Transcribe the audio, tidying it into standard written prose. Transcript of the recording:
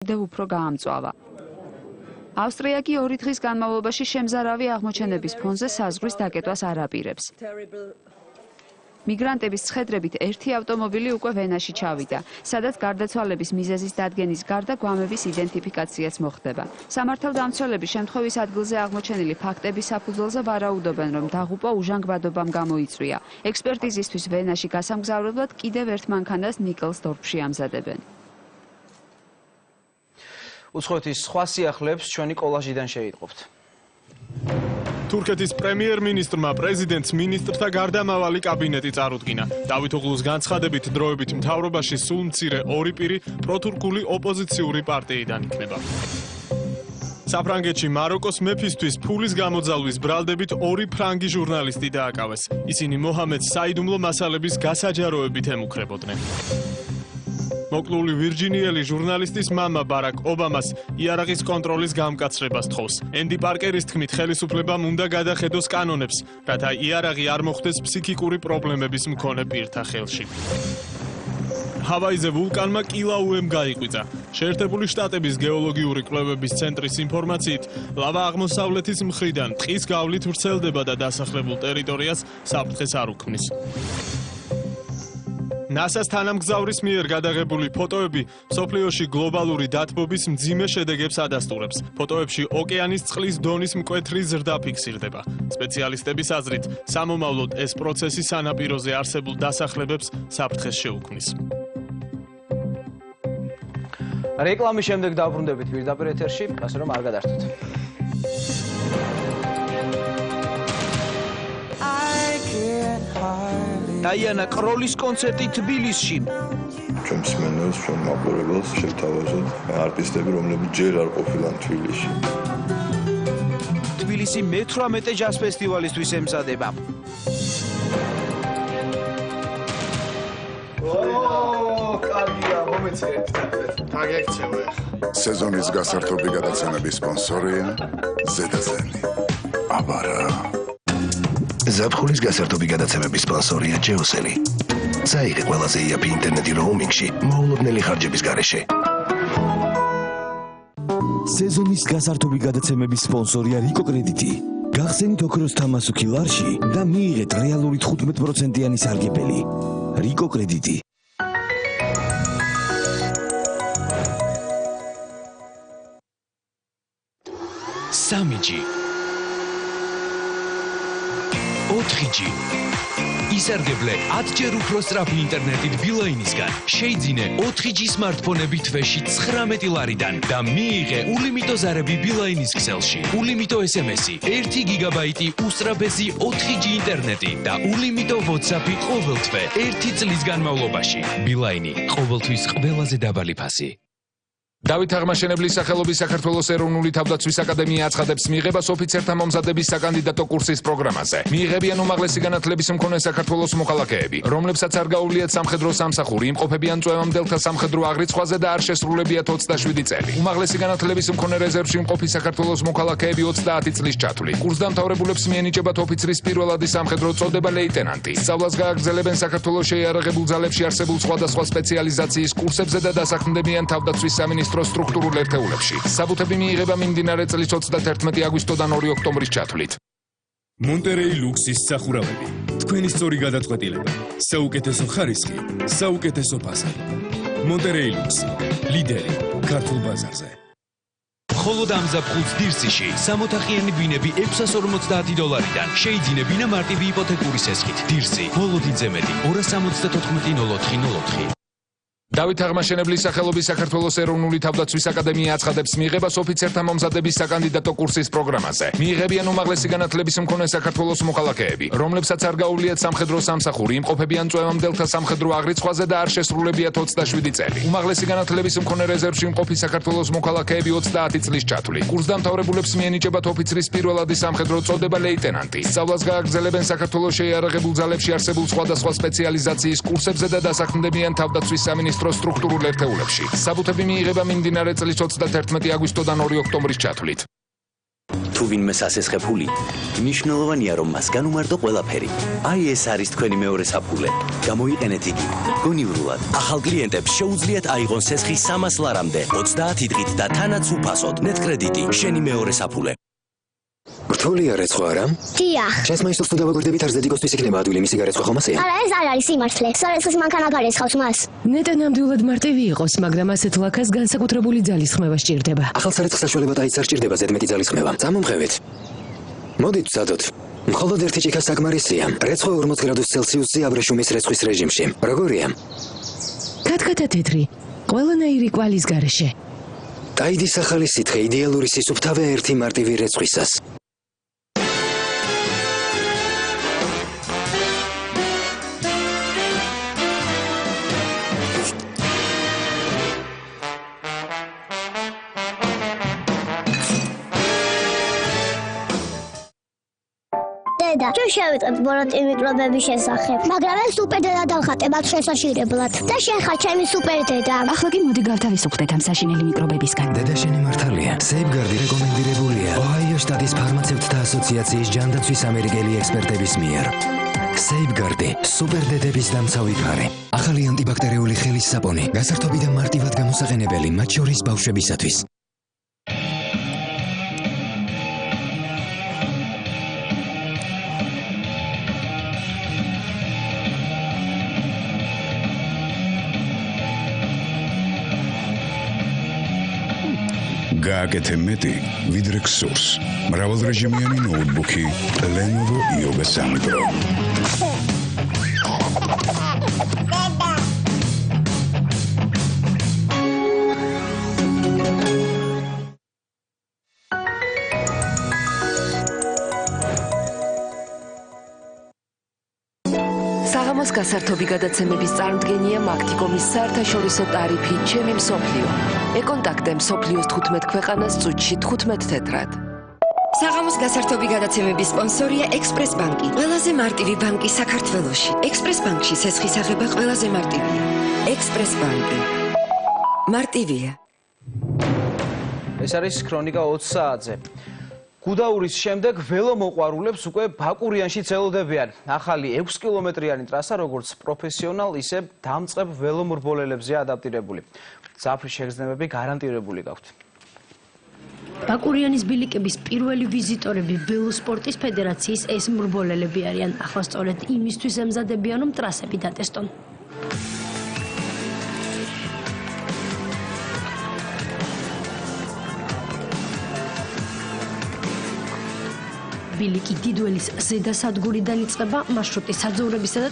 კიდევ უფრო გაამწვავა. ავსტრია კი 2 დღის განმავლობაში შემზარავი აღმოჩენების ფონზე საზღვრის დაკეტვას არ აპირებს. მიგრანტების ცხედრებით ერთი ავტომობილი უკვე ვენაში ჩავიდა, სადაც გარდაცვალების მიზეზის დადგენის გარდა გვამების იდენტიფიკაციაც მოხდება. სამართალდამცველები შემთხვევის ადგილზე აღმოჩენილი ფაქტების საფუძველზე ვარაუდობენ, რომ დაღუპვა უჟანგბადობამ გამოიწვია. ექსპერტიზისთვის ვენაში გასამგზავრებლად კიდევ ერთ მანქანას ნიკელსდორფში ამზადებენ. უცხოეთის სხვა სიახლეებს ჩვენი კოლაჟიდან შეიტყობთ. თურქეთის პრემიერ-მინისტრმა პრეზიდენტს მინისტრთა გარდამავალი კაბინეტი წარუდგინა. დავით ოღლუს განცხადებით დროებით მთავრობაში სულ მცირე 2 პირი პროთურქული ოპოზიციური პარტიიდან იქნება. საფრანგეთში მაროკოს მეფისთვის ფულის გამოძალვის ბრალდებით 2 ფრანგი ჟურნალისტი დააკავეს. ისინი მოჰამედს საიდუმლო მასალების გასაჯაროებით ემუქრებოდნენ. მოკლული ვირჯინიელი ჟურნალისტის მამა ბარაკ ობამას იარაღის კონტროლის გამკაცრებას თხოვს. ენდი პარკერის თქმით, ხელისუფლებამ უნდა გადახედოს კანონებს, რათა იარაღი არ მოხდეს ფსიქიკური პრობლემების მქონე პირთა ხელში. ჰავაიზე ვულკანმა კილაუემ გაიყვიწა. შეერთებული შტატების გეოლოგიური კვლევების ცენტრის ინფორმაციით, ლავა აღმოსავლეთის მხრიდან ტყის გავლით ვრცელდება და დასახლებულ ტერიტორიას საფრთხეს არ უქმნის. NASA-ს თანამგზავრის მიერ გადაღებული ფოტოები მსოფლიოში გლობალური დათბობის მძიმე შედეგებს ადასტურებს. ფოტოებში ოკეანის წყლის დონის მკვეთრი ზრდა ფიქსირდება. სპეციალისტების აზრით, სამომავლოდ ეს პროცესი სანაპიროზე არსებულ დასახლებებს საფრთხეს შეუქმნის. რეკლამის შემდეგ დავბრუნდებით პირდაპირ ეთერში, ასე რომ არ გადართოთ. დაიანა კროლის კონცერტი თბილისში. ჩვენ მსმენელს, ჩვენ მაყურებელს შევთავაზოთ არტისტები, რომლებიც ჯერ არ ყოფილან თბილისში. თბილისი მე-18 ჯაზ ფესტივალისთვის ემზადება. კარგია, მომეცეთ. დაგექცევე. სეზონის გასართობი გადაცემების სპონსორია ზედაზენი. აბარა. ზაფხულის გასართობი გადაცემების სპონსორია ჯეოსელი. საიღე ყველაზე იაფი ინტერნეტი როუმინგში მოულოდნელი ხარჯების გარეშე. სეზონის გასართობი გადაცემების სპონსორია რიკო კრედიტი. გახსენით ოქროს თამასუქი ლარში და მიიღეთ რეალური 15%-იანი სარგებელი. რიკო კრედიტი. სამიჯი 4G ისარგებლე 10-ჯერ უფრო სწრაფი ინტერნეტით ბილაინისგან. შეიძინე 4G სმარტფონები თვეში 19 ლარიდან და მიიღე ულიმიტო ზარები ბილაინის ქსელში. ულიმიტო SMS-ი, 1 გიგაბაიტი უსწრაფესი 4G ინტერნეტი და ულიმიტო WhatsApp-ი ყოველ თვე 1 წლის განმავლობაში. ბილაინი ყოველთვის ყველაზე დაბალი ფასი. დავით აღმაშენებლის სახელობის საქართველოს ეროვნული თავდაცვის აკადემია აცხადებს მიიღებას ოფიცერთა მომზადების საკანდიდატო კურსის პროგრამაზე. მიიღებიან უმაღლესი განათლების მქონე საქართველოს მოქალაქეები, რომლებსაც არ გაუვლიათ სამხედრო სამსახური, იმყოფებიან წვევამდელთა სამხედრო აღრიცხვაზე და არ შესრულებიათ 27 წელი. უმაღლესი განათლების მქონე რეზერვში მყოფი საქართველოს მოქალაქეები 30 წლის ჩათვლით. კურსდამთავრებულებს მიენიჭებათ ოფიცრის პირველადი სამხედრო წოდება ლეიტენანტი. სწავლას გააგრძელებენ საქართველოს შეიარაღებულ ძალებში არსებულ სხვადასხვა სპეციალიზაციის კურსებზე და დასაქმდებიან თავდაცვის სამინისტროს სტრუქტურულ ერთეულებში. საბუთები მიიღება მიმდინარე წლის 31 აგვისტოდან 2 ოქტომბრის ჩათვლით. მონტერეი ლუქსის სახურავები. თქვენი სწორი გადაწყვეტილება. საუკეთესო ხარისხი, საუკეთესო ფასი. მონტერეი ლუქსი. ლიდერი ქართულ ბაზარზე. მხოლოდ ამ ზაფხულს დირსიში 60-ოთახიანი ბინები $650-დან. შეიძინე ბინა მარტივი იპოთეკური სესხით. დირსი, ბოლოდინზე მეტი 274-04-04. დავით აღმაშენებლის სახელობის საქართველოს ეროვნული თავდაცვის აკადემია აცხადებს მიიღებას ოფიცერთა მომზადების საკანდიდატო კურსის პროგრამაზე. მიიღებიან უმაღლესი განათლების მქონე საქართველოს მოქალაქეები, რომლებსაც არ გაუვლიათ სამხედრო სამსახური, იმყოფებიან წვევამდელთა სამხედრო აღრიცხვაზე და არ შესრულებიათ 27 წელი. უმაღლესი განათლების მქონე რეზერვში მყოფი საქართველოს მოქალაქეები 30 წლის ჩათვლით. კურსდამთავრებულებს მიენიჭებათ ოფიცრის პირველადი სამხედრო წოდება ლეიტენანტი. სწავლას გააგრძელებენ საქართველოს შეიარაღებულ ძალებში არსებულ სხვადასხვა სპეციალიზაციის კურსებზე და დასაქმდებიან თავდაცვის სამინისტროს სტრუქტურულ ერთეულებში. საბუთები მიიღება მიმდინარე წლის 31 აგვისტოდან 2 ოქტომბრის ჩათვლით. თუ ვინმე სასესხაფული, მნიშვნელოვანია რომ მას განუმარტო ყველაფერი. აი ეს არის თქვენი მეორე საფულე. გამოიყენეთ იგი. გონივრულად, ახალ კლიენტებს შეუძლიათ აიღონ სესხი 300 ლარამდე, 30 დღით და თანაც უფასოდ. ნეტკრედიტი, შენი მეორე საფულე. რთულია რეცხვა არა? დიახ. შენს მაინსტრს თუ დავაგვირდებით არც დედიკოსთვის იქნება ადვილი მისი გარეცხვა ხომ ასეა? არა, ეს არ არის სიმართლე. სარეცხვის მანქანა გარესხავს მას. ნეტა ნამდვილად მარტივი იყოს, მაგრამ ასეთ ლაქას განსაკუთრებული ძალის ხმევა სჭირდება. ახალ სარეცხ საშუალებად აიც არ სჭირდება ზედმეტი ძალის ხმევა. წამომღებით. მოდით ვცადოთ. მხოლოდ ერთი ჭიქა საკმარისია. რეცხვა 40 გრადუს ცელსიუსზე აბრეშუმის რეცხვის რეჟიმში. როგორია? კატკატა თეთრი. ყველანაირი კვალის გარეშე. დაიდის ახალი სითხე იდეალური სისუფთავე ერთი მარტივი რეცხვისას. დედა, ჩვენ შევიწყებთ ბოროტი მიკრობების შესახებ, მაგრამ ეს სუპერდედა დავხატებათ შესაშირებლად. და შენ ხარ ჩემი სუპერდედა. ახლა კი მოდი გავთავისუფლდეთ ამ საშინელი მიკრობებისგან. დედა შენი მართალია. Safeguard რეკომენდირებულია ოჰაიო შტატის ფარმაცევტთა ასოციაციის ჯანდაცვის ამერიკელი ექსპერტების მიერ. Safeguard სუპერდედების დამცავი ქარი. ახალი ანტიბაქტერიული ხელის საპონი, გასართობი და მარტივად გამოსაყენებელი, მათ შორის ბავშვებისათვის. გააკეთე მეტი, ვიდრე გსურს. მრავალრეჟიმიანი ნოუთბუქი Lenovo Yoga 3 Pro. საღამოს გასართობი გადაცემების წარმოდგენია მაგთიკომის საერთაშორისო ტარიფი ჩემი მსოფლიო. ეკონტაქტე მსოფლიოს 15 ქვეყანას წუთში 15 თეთრად. საღამოს გასართობი გადაცემების სპონსორია ექსპრეს ბანკი. ყველაზე მარტივი ბანკი საქართველოში. ექსპრეს ბანკში სესხის აღება ყველაზე მარტივია. ექსპრეს ბანკი. მარტივია. ეს არის ქრონიკა 20 საათზე. გუდაურის შემდეგ ველომოყვარულებს უკვე ბაკურიანში ელოდებიან. ახალი 6 კილომეტრიანი ტრასა როგორც პროფესიონალ, ისე დამწყებ ველომრბოლელებზეა ადაპტირებული. ძაფრის შეგრძნებები გარანტირებული გაქვთ. ბაკურიანის ბილიკების პირველი ვიზიტორები ველოსპორტის ფედერაციის ეს მრბოლელები არიან. ახლა სწორედ იმისთვის ემზადებიან, რომ ტრასები დატესტონ. ბილიკი დიდველის ზედა სადგურიდან იწყება, მარშრუტი საძოვრებისა და